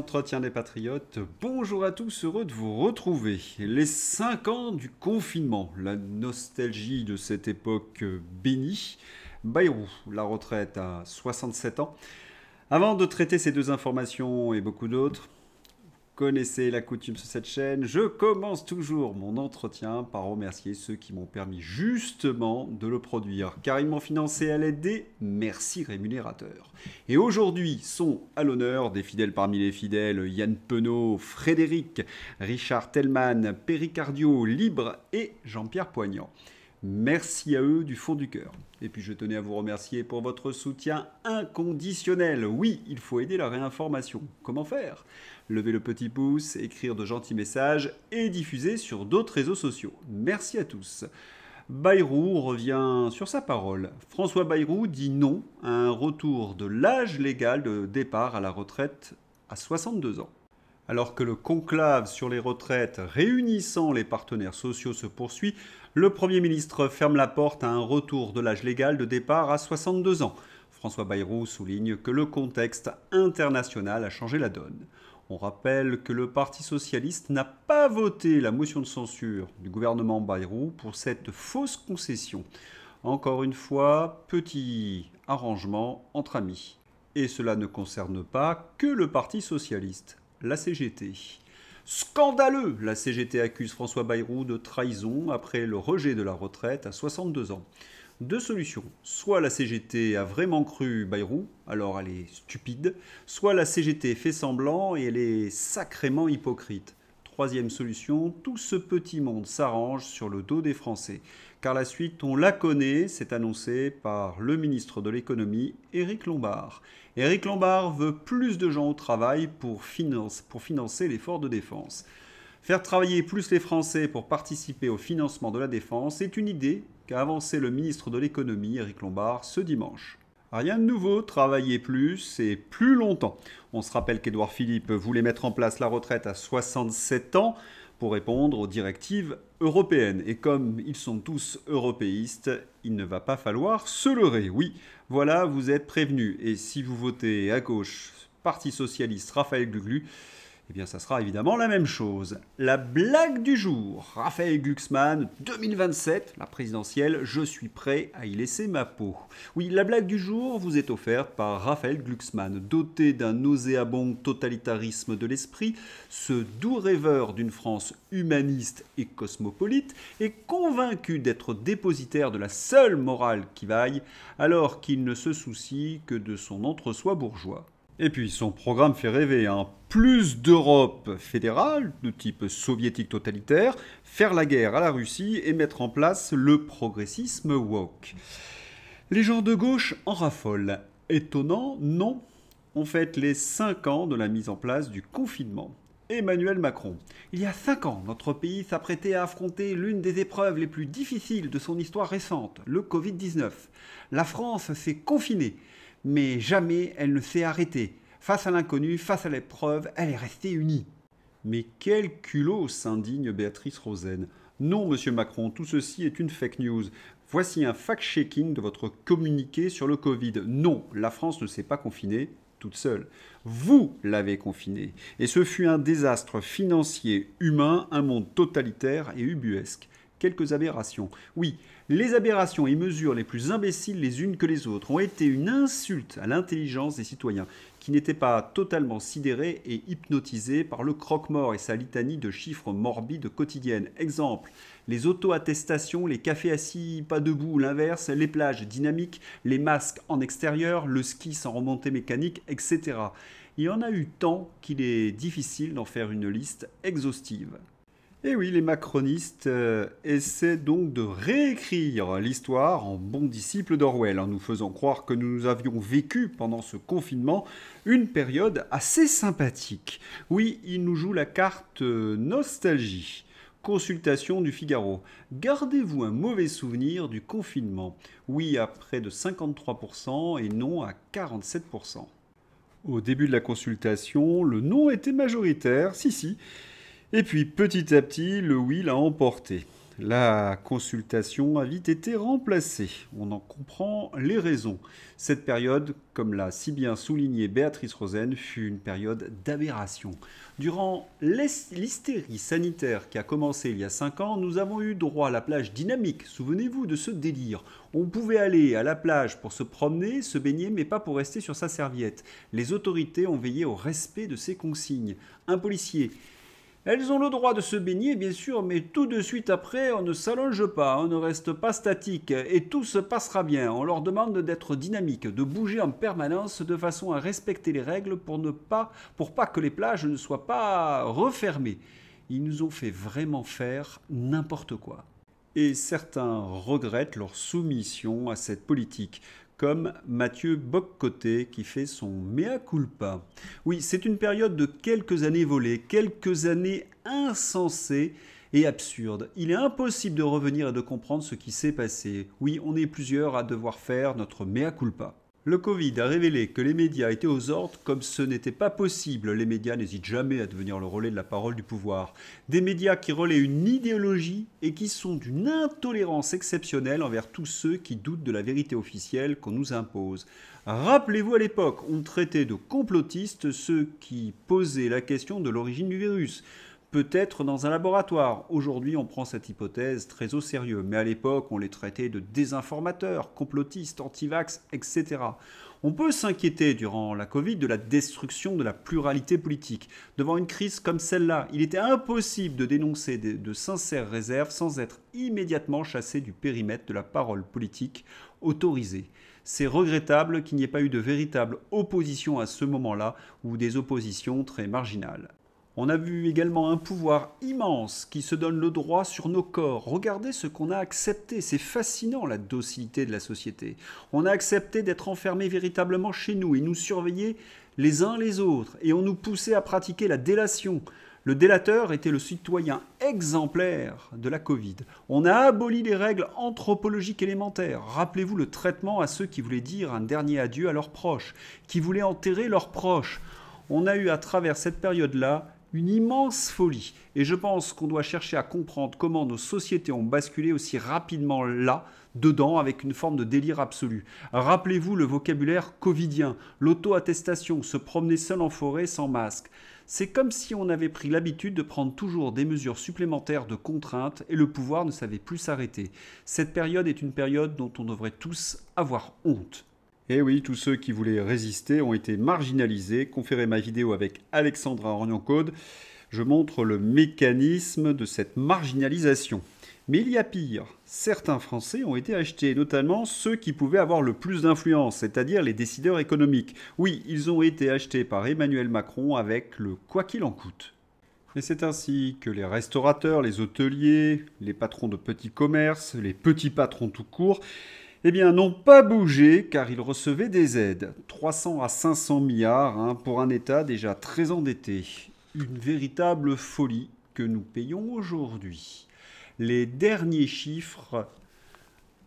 Entretiens des Patriotes, bonjour à tous, heureux de vous retrouver. Les 5 ans du confinement, la nostalgie de cette époque bénie. Bayrou, la retraite à 67 ans. Avant de traiter ces deux informations et beaucoup d'autres, connaissez la coutume sur cette chaîne, je commence toujours mon entretien par remercier ceux qui m'ont permis justement de le produire, car ils m'ont financé à l'aide des merci rémunérateurs. Et aujourd'hui sont à l'honneur des fidèles parmi les fidèles, Yann Penaud, Frédéric, Richard Tellman, Péricardio, Libre et Jean-Pierre Poignant. Merci à eux du fond du cœur. Et puis je tenais à vous remercier pour votre soutien inconditionnel. Oui, il faut aider la réinformation. Comment faire ? Lever le petit pouce, écrire de gentils messages et diffuser sur d'autres réseaux sociaux. Merci à tous. Bayrou revient sur sa parole. François Bayrou dit non à un retour de l'âge légal de départ à la retraite à 62 ans. Alors que le conclave sur les retraites réunissant les partenaires sociaux se poursuit, le Premier ministre ferme la porte à un retour de l'âge légal de départ à 62 ans. François Bayrou souligne que le contexte international a changé la donne. On rappelle que le Parti socialiste n'a pas voté la motion de censure du gouvernement Bayrou pour cette fausse concession. Encore une fois, petit arrangement entre amis. Et cela ne concerne pas que le Parti socialiste. La CGT. Scandaleux! La CGT accuse François Bayrou de trahison après le rejet de la retraite à 62 ans. Deux solutions. Soit la CGT a vraiment cru Bayrou, alors elle est stupide, soit la CGT fait semblant et elle est sacrément hypocrite. Troisième solution, tout ce petit monde s'arrange sur le dos des Français. Car la suite, on la connaît, c'est annoncé par le ministre de l'économie, Éric Lombard. Éric Lombard veut plus de gens au travail pour financer l'effort de défense. Faire travailler plus les Français pour participer au financement de la défense est une idée qu'a avancé le ministre de l'économie, Éric Lombard, ce dimanche. Rien de nouveau, travailler plus et plus longtemps. On se rappelle qu'Édouard Philippe voulait mettre en place la retraite à 67 ans pour répondre aux directives européennes. Et comme ils sont tous européistes, il ne va pas falloir se leurrer. Oui, voilà, vous êtes prévenus. Et si vous votez à gauche, Parti socialiste, Raphaël Glucksmann, eh bien, ça sera évidemment la même chose. La blague du jour. Raphaël Glucksmann, 2027, la présidentielle, je suis prêt à y laisser ma peau. Oui, la blague du jour vous est offerte par Raphaël Glucksmann. Doté d'un nauséabond totalitarisme de l'esprit, ce doux rêveur d'une France humaniste et cosmopolite est convaincu d'être dépositaire de la seule morale qui vaille, alors qu'il ne se soucie que de son entre-soi bourgeois. Et puis son programme fait rêver, hein. Plus d'Europe fédérale, de type soviétique totalitaire, faire la guerre à la Russie et mettre en place le progressisme woke. Les gens de gauche en raffolent. Étonnant, non. On fête les 5 ans de la mise en place du confinement. Emmanuel Macron. Il y a 5 ans, notre pays s'apprêtait à affronter l'une des épreuves les plus difficiles de son histoire récente, le Covid-19. La France s'est confinée. Mais jamais elle ne s'est arrêtée. Face à l'inconnu, face à l'épreuve, elle est restée unie. Mais quel culot, s'indigne Béatrice Rosen. Non, monsieur Macron, tout ceci est une fake news. Voici un fact-checking de votre communiqué sur le Covid. Non, la France ne s'est pas confinée toute seule. Vous l'avez confinée. Et ce fut un désastre financier, humain, un monde totalitaire et ubuesque. Quelques aberrations. Oui, les aberrations et mesures les plus imbéciles les unes que les autres ont été une insulte à l'intelligence des citoyens qui n'étaient pas totalement sidérés et hypnotisés par le croque-mort et sa litanie de chiffres morbides quotidiennes. Exemple, les auto-attestations, les cafés assis pas debout, l'inverse, les plages dynamiques, les masques en extérieur, le ski sans remontée mécanique, etc. Il y en a eu tant qu'il est difficile d'en faire une liste exhaustive. Et oui, les macronistes essaient donc de réécrire l'histoire en bons disciples d'Orwell, en nous faisant croire que nous avions vécu pendant ce confinement une période assez sympathique. Oui, ils nous jouent la carte nostalgie. Consultation du Figaro. Gardez-vous un mauvais souvenir du confinement. Oui à près de 53% et non à 47%. Au début de la consultation, le non était majoritaire, si. Et puis, petit à petit, le oui l'a emporté. La consultation a vite été remplacée. On en comprend les raisons. Cette période, comme l'a si bien souligné Béatrice Rosen, fut une période d'aberration. Durant l'hystérie sanitaire qui a commencé il y a 5 ans, nous avons eu droit à la plage dynamique. Souvenez-vous de ce délire. On pouvait aller à la plage pour se promener, se baigner, mais pas pour rester sur sa serviette. Les autorités ont veillé au respect de ces consignes. Un policier. Elles ont le droit de se baigner, bien sûr, mais tout de suite après, on ne s'allonge pas, on ne reste pas statique, et tout se passera bien. On leur demande d'être dynamiques, de bouger en permanence de façon à respecter les règles pour pas que les plages ne soient pas refermées. Ils nous ont fait vraiment faire n'importe quoi. Et certains regrettent leur soumission à cette politique, comme Mathieu Boccoté qui fait son mea culpa. Oui, c'est une période de quelques années volées, quelques années insensées et absurdes. Il est impossible de revenir et de comprendre ce qui s'est passé. Oui, on est plusieurs à devoir faire notre mea culpa. Le Covid a révélé que les médias étaient aux ordres comme ce n'était pas possible. Les médias n'hésitent jamais à devenir le relais de la parole du pouvoir. Des médias qui relaient une idéologie et qui sont d'une intolérance exceptionnelle envers tous ceux qui doutent de la vérité officielle qu'on nous impose. Rappelez-vous à l'époque, on traitait de complotistes ceux qui posaient la question de l'origine du virus. Peut-être dans un laboratoire. Aujourd'hui, on prend cette hypothèse très au sérieux, mais à l'époque, on les traitait de désinformateurs, complotistes, antivax, etc. On peut s'inquiéter durant la Covid de la destruction de la pluralité politique. Devant une crise comme celle-là, il était impossible de dénoncer de sincères réserves sans être immédiatement chassé du périmètre de la parole politique autorisée. C'est regrettable qu'il n'y ait pas eu de véritable opposition à ce moment-là, ou des oppositions très marginales. On a vu également un pouvoir immense qui se donne le droit sur nos corps. Regardez ce qu'on a accepté. C'est fascinant, la docilité de la société. On a accepté d'être enfermés véritablement chez nous et nous surveiller les uns les autres. Et on nous poussait à pratiquer la délation. Le délateur était le citoyen exemplaire de la Covid. On a aboli les règles anthropologiques élémentaires. Rappelez-vous le traitement à ceux qui voulaient dire un dernier adieu à leurs proches, qui voulaient enterrer leurs proches. On a eu à travers cette période-là une immense folie. Et je pense qu'on doit chercher à comprendre comment nos sociétés ont basculé aussi rapidement là, dedans, avec une forme de délire absolu. Rappelez-vous le vocabulaire covidien, l'auto-attestation, se promener seul en forêt sans masque. C'est comme si on avait pris l'habitude de prendre toujours des mesures supplémentaires de contrainte et le pouvoir ne savait plus s'arrêter. Cette période est une période dont on devrait tous avoir honte. Et oui, tous ceux qui voulaient résister ont été marginalisés. Conférez ma vidéo avec Alexandra Orgnancaude. Je montre le mécanisme de cette marginalisation. Mais il y a pire. Certains Français ont été achetés, notamment ceux qui pouvaient avoir le plus d'influence, c'est-à-dire les décideurs économiques. Oui, ils ont été achetés par Emmanuel Macron avec le « quoi qu'il en coûte ». Et c'est ainsi que les restaurateurs, les hôteliers, les patrons de petits commerces, les petits patrons tout court, n'ont pas bougé car ils recevaient des aides. 300 à 500 milliards pour un État déjà très endetté. Une véritable folie que nous payons aujourd'hui. Les derniers chiffres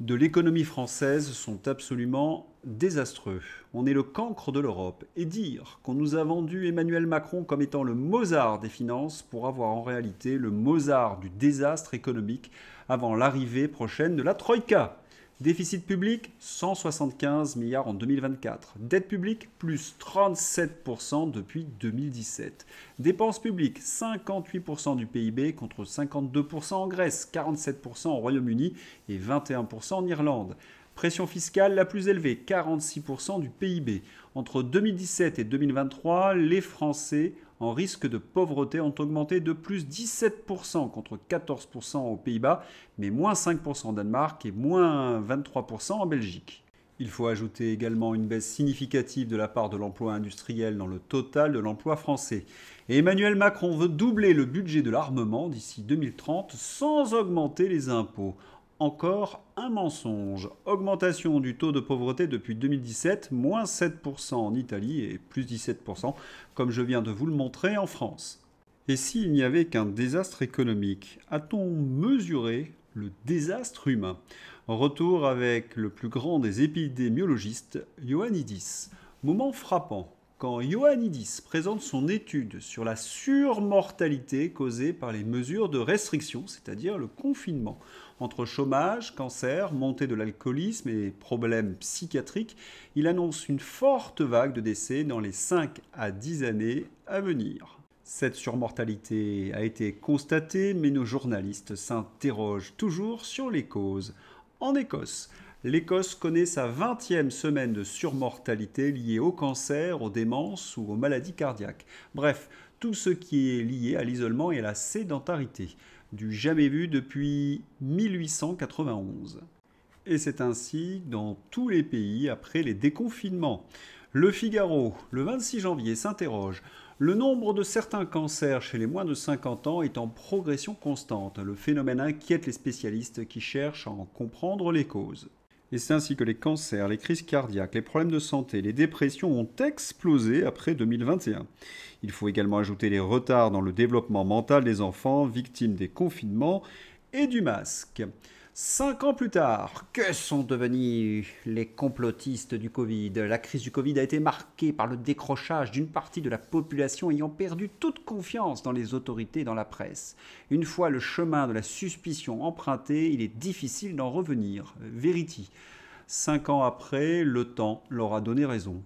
de l'économie française sont absolument désastreux. On est le cancre de l'Europe. Et dire qu'on nous a vendu Emmanuel Macron comme étant le Mozart des finances pour avoir en réalité le Mozart du désastre économique avant l'arrivée prochaine de la Troïka. Déficit public, 175 milliards en 2024. Dette publique, plus 37% depuis 2017. Dépenses publiques, 58% du PIB contre 52% en Grèce, 47% au Royaume-Uni et 21% en Irlande. Pression fiscale la plus élevée, 46% du PIB. Entre 2017 et 2023, les Français en risque de pauvreté ont augmenté de plus 17% contre 14% aux Pays-Bas, mais moins 5% en Danemark et moins 23% en Belgique. Il faut ajouter également une baisse significative de la part de l'emploi industriel dans le total de l'emploi français. Et Emmanuel Macron veut doubler le budget de l'armement d'ici 2030 sans augmenter les impôts. Encore un mensonge. Augmentation du taux de pauvreté depuis 2017, moins 7% en Italie et plus 17%, comme je viens de vous le montrer en France. Et s'il n'y avait qu'un désastre économique, a-t-on mesuré le désastre humain? Retour avec le plus grand des épidémiologistes, Ioannidis. Moment frappant. quand Ioannidis présente son étude sur la surmortalité causée par les mesures de restriction, c'est-à-dire le confinement, entre chômage, cancer, montée de l'alcoolisme et problèmes psychiatriques, il annonce une forte vague de décès dans les 5 à 10 années à venir. Cette surmortalité a été constatée, mais nos journalistes s'interrogent toujours sur les causes. En Écosse, l'Écosse connaît sa 20e semaine de surmortalité liée au cancer, aux démences ou aux maladies cardiaques. Bref, tout ce qui est lié à l'isolement et à la sédentarité, du jamais vu depuis 1891. Et c'est ainsi dans tous les pays après les déconfinements. Le Figaro, le 26 janvier, s'interroge. Le nombre de certains cancers chez les moins de 50 ans est en progression constante. Le phénomène inquiète les spécialistes qui cherchent à en comprendre les causes. Et c'est ainsi que les cancers, les crises cardiaques, les problèmes de santé, les dépressions ont explosé après 2021. Il faut également ajouter les retards dans le développement mental des enfants victimes des confinements et du masque. 5 ans plus tard, que sont devenus les complotistes du Covid? La crise du Covid a été marquée par le décrochage d'une partie de la population ayant perdu toute confiance dans les autorités et dans la presse. Une fois le chemin de la suspicion emprunté, il est difficile d'en revenir. Verity. 5 ans après, le temps leur a donné raison.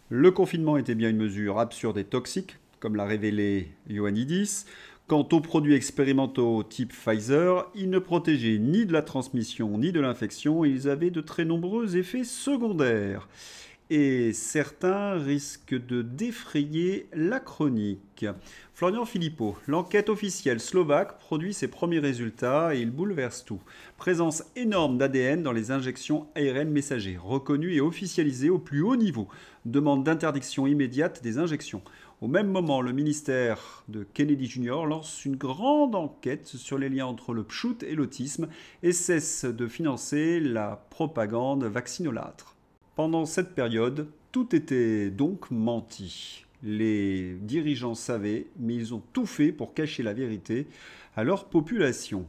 Le confinement était bien une mesure absurde et toxique, comme l'a révélé Ioannidis. Quant aux produits expérimentaux type Pfizer, ils ne protégeaient ni de la transmission ni de l'infection et ils avaient de très nombreux effets secondaires. Et certains risquent de défrayer la chronique. Florian Philippot, l'enquête officielle slovaque produit ses premiers résultats et il bouleverse tout. Présence énorme d'ADN dans les injections ARN messagers, reconnues et officialisées au plus haut niveau. Demande d'interdiction immédiate des injections. Au même moment, le ministère de Kennedy Jr. lance une grande enquête sur les liens entre le pchout et l'autisme et cesse de financer la propagande vaccinolâtre. Pendant cette période, tout était donc menti. Les dirigeants savaient, mais ils ont tout fait pour cacher la vérité à leur population.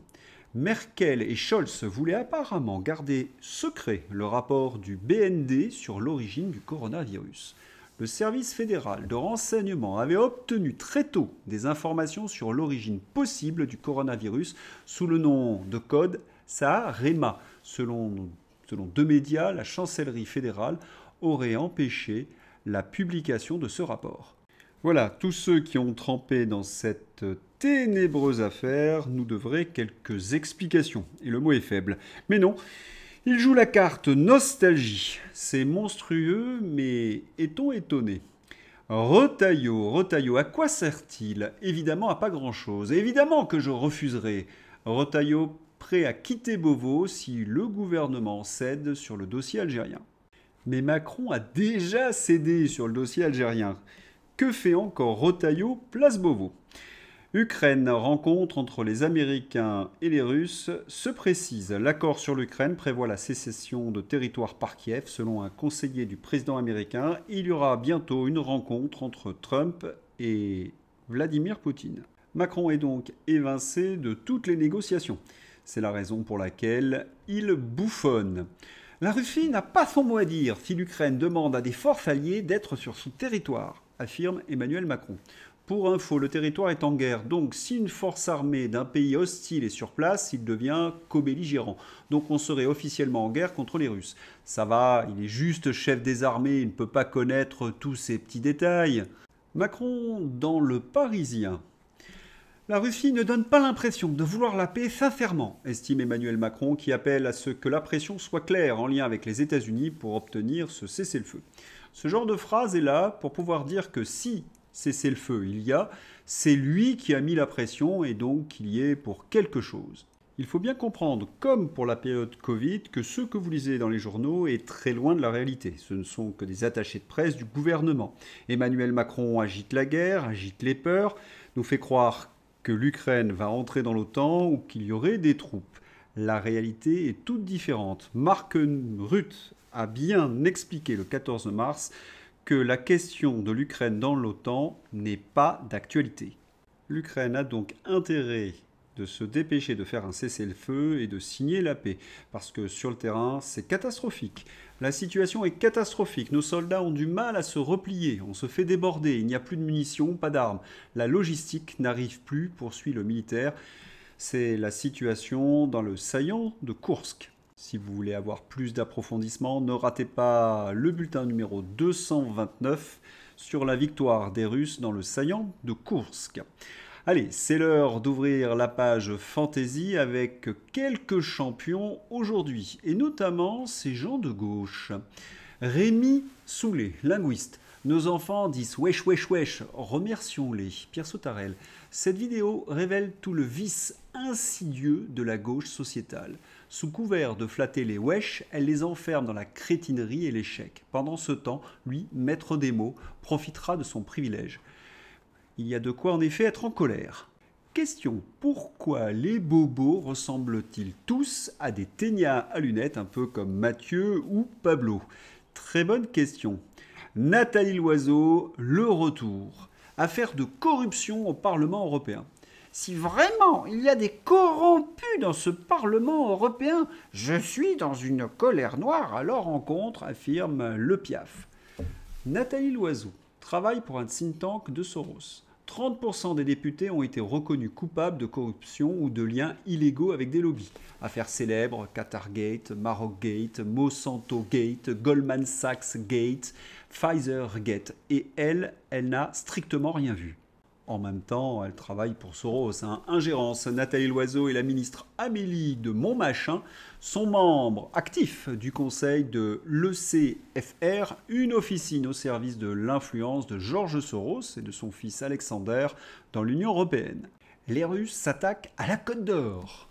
Merkel et Scholz voulaient apparemment garder secret le rapport du BND sur l'origine du coronavirus. Le service fédéral de renseignement avait obtenu très tôt des informations sur l'origine possible du coronavirus sous le nom de code SAREMA. Selon 2 médias, la chancellerie fédérale aurait empêché la publication de ce rapport. Voilà, tous ceux qui ont trempé dans cette ténébreuse affaire nous devraient quelques explications. Et le mot est faible. Mais non, il joue la carte nostalgie. C'est monstrueux, mais est-on étonné? Retailleau, à quoi sert-il? Évidemment à pas grand-chose. Évidemment que je refuserai. Retailleau prêt à quitter Beauvau si le gouvernement cède sur le dossier algérien. Mais Macron a déjà cédé sur le dossier algérien. Que fait encore Retailleau, place Beauvau? Ukraine, rencontre entre les Américains et les Russes se précise. L'accord sur l'Ukraine prévoit la sécession de territoire par Kiev selon un conseiller du président américain. Il y aura bientôt une rencontre entre Trump et Vladimir Poutine. Macron est donc évincé de toutes les négociations. C'est la raison pour laquelle il bouffonne. La Russie n'a pas son mot à dire si l'Ukraine demande à des forces alliées d'être sur son territoire, affirme Emmanuel Macron. Pour info, le territoire est en guerre, donc si une force armée d'un pays hostile est sur place, il devient co-belligérant. Donc on serait officiellement en guerre contre les Russes. Ça va, il est juste chef des armées, il ne peut pas connaître tous ces petits détails. Macron dans Le Parisien. La Russie ne donne pas l'impression de vouloir la paix sincèrement, estime Emmanuel Macron, qui appelle à ce que la pression soit claire en lien avec les États-Unis pour obtenir ce cessez-le-feu. Ce genre de phrase est là pour pouvoir dire que si cessez-le-feu il y a, c'est lui qui a mis la pression et donc qu'il y est pour quelque chose. Il faut bien comprendre, comme pour la période Covid, que ce que vous lisez dans les journaux est très loin de la réalité. Ce ne sont que des attachés de presse du gouvernement. Emmanuel Macron agite la guerre, agite les peurs, nous fait croire que l'Ukraine va entrer dans l'OTAN ou qu'il y aurait des troupes. La réalité est toute différente. Mark Rutte a bien expliqué le 14 mars que la question de l'Ukraine dans l'OTAN n'est pas d'actualité. L'Ukraine a donc intérêt de se dépêcher de faire un cessez-le-feu et de signer la paix. Parce que sur le terrain, c'est catastrophique. La situation est catastrophique. Nos soldats ont du mal à se replier. On se fait déborder. Il n'y a plus de munitions, pas d'armes. La logistique n'arrive plus, poursuit le militaire. C'est la situation dans le saillant de Koursk. Si vous voulez avoir plus d'approfondissement, ne ratez pas le bulletin numéro 229 sur la victoire des Russes dans le saillant de Koursk. Allez, c'est l'heure d'ouvrir la page fantasy avec quelques champions aujourd'hui, et notamment ces gens de gauche. Rémi Soulet, linguiste. Nos enfants disent wesh wesh wesh, remercions-les. Pierre Sautarel. Cette vidéo révèle tout le vice insidieux de la gauche sociétale. Sous couvert de flatter les wesh, elle les enferme dans la crétinerie et l'échec. Pendant ce temps, lui, maître des mots, profitera de son privilège. Il y a de quoi en effet être en colère. Question, pourquoi les bobos ressemblent-ils tous à des teignards à lunettes, un peu comme Mathieu ou Pablo? Très bonne question. Nathalie Loiseau, le retour. Affaire de corruption au Parlement européen. Si vraiment il y a des corrompus dans ce Parlement européen, je suis dans une colère noire à leur encontre, affirme Le Piaf. Nathalie Loiseau travaille pour un think tank de Soros. 30% des députés ont été reconnus coupables de corruption ou de liens illégaux avec des lobbies. Affaires célèbres, Qatargate, Marocgate, Monsanto Gate, Goldman Sachs Gate, Pfizer Gate. Et elle n'a strictement rien vu. En même temps, elle travaille pour Soros. Ingérence, Nathalie Loiseau et la ministre Amélie de Montmachin sont membres actifs du conseil de l'ECFR, une officine au service de l'influence de George Soros et de son fils Alexander dans l'Union européenne. Les Russes s'attaquent à la Côte d'Or.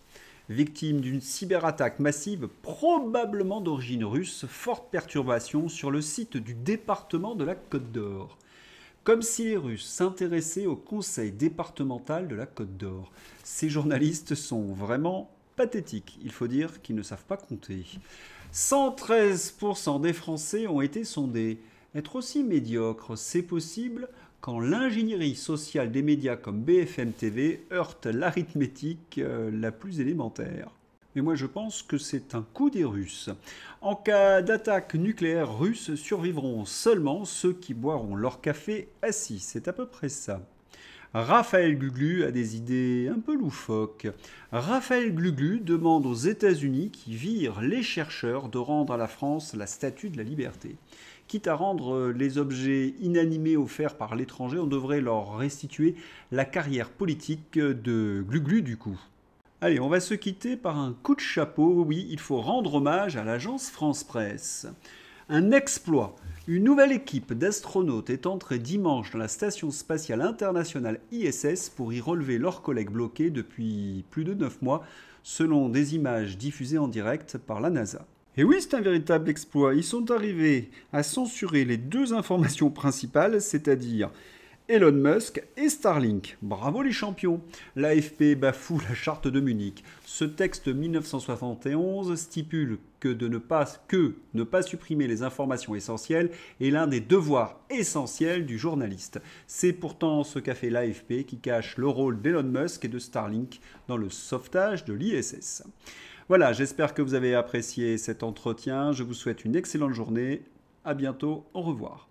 Victime d'une cyberattaque massive probablement d'origine russe, forte perturbation sur le site du département de la Côte d'Or. Comme si les Russes s'intéressaient au conseil départemental de la Côte d'Or. Ces journalistes sont vraiment pathétiques. Il faut dire qu'ils ne savent pas compter. 113% des Français ont été sondés. Être aussi médiocre, c'est possible quand l'ingénierie sociale des médias comme BFM TV heurte l'arithmétique la plus élémentaire. Mais moi je pense que c'est un coup des Russes. En cas d'attaque nucléaire russe, survivront seulement ceux qui boiront leur café assis. C'est à peu près ça. Raphaël Glugglu a des idées un peu loufoques. Raphaël Glugglu demande aux États-Unis qui virent les chercheurs de rendre à la France la statue de la liberté. Quitte à rendre les objets inanimés offerts par l'étranger, on devrait leur restituer la carrière politique de Glugglu du coup. Allez, on va se quitter par un coup de chapeau. Oui, il faut rendre hommage à l'agence France Presse. Un exploit. Une nouvelle équipe d'astronautes est entrée dimanche dans la station spatiale internationale ISS pour y relever leurs collègues bloqués depuis plus de 9 mois, selon des images diffusées en direct par la NASA. Et oui, c'est un véritable exploit. Ils sont arrivés à censurer les deux informations principales, c'est-à-dire Elon Musk et Starlink. Bravo les champions. L'AFP bafoue la charte de Munich. Ce texte 1971 stipule que ne pas supprimer les informations essentielles est l'un des devoirs essentiels du journaliste. C'est pourtant ce qu'a fait l'AFP qui cache le rôle d'Elon Musk et de Starlink dans le sauvetage de l'ISS. Voilà, j'espère que vous avez apprécié cet entretien. Je vous souhaite une excellente journée. À bientôt, au revoir.